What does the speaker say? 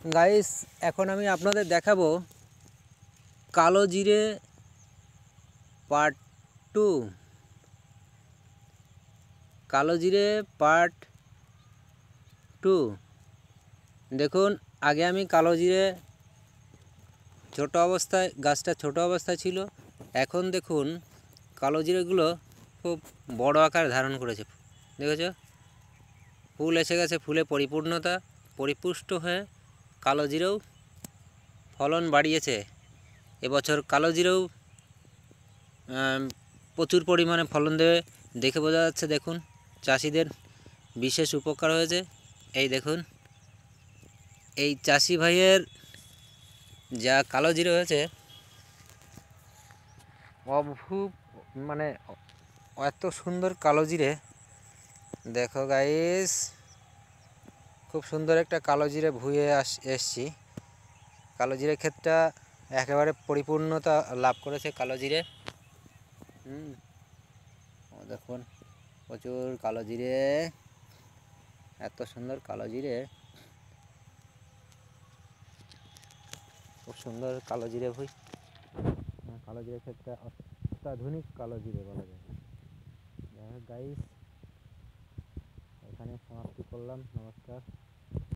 Guys, এখন আমি আপনাদের দেখাবো কালো জিরে পার্ট 2। কালো জিরে পার্ট 2 দেখুন। আগে আমি কালো জিরে ছোট অবস্থায়, গাছটা ছোট অবস্থায় ছিল। এখন দেখুন কালো জিরেগুলো খুব বড় আকার ধারণ করেছে। দেখেছ, ফুল এসে গেছে, ফুলে পরিপুষ্ট হয়ে কালো জিরেও ফলন বাড়িয়েছে। এবছর কালো জিরেও প্রচুর পরিমাণে ফলন দেবে দেখে বোঝা যাচ্ছে। দেখুন, চাষিদের বিশেষ উপকার হয়েছে। এই দেখুন, এই চাষি ভাইয়ের যা কালো জিরে হয়েছে, মানে এত সুন্দর কালো জিরে। দেখো গাইস, খুব সুন্দর একটা কালো জিরে ভুঁয়ে এসছি। কালো জিরে ক্ষেতটা একেবারে পরিপূর্ণতা লাভ করেছে কালো জিরে। দেখুন, প্রচুর কালো জিরে, এত সুন্দর কালো জিরে, খুব সুন্দর কালো জিরে ভুঁই। কালো জিরে ক্ষেতটা অত্যাধুনিক কালো জিরে বলা যায়। গাইস, এখানে সমাপ্তি করলাম। নমস্কার।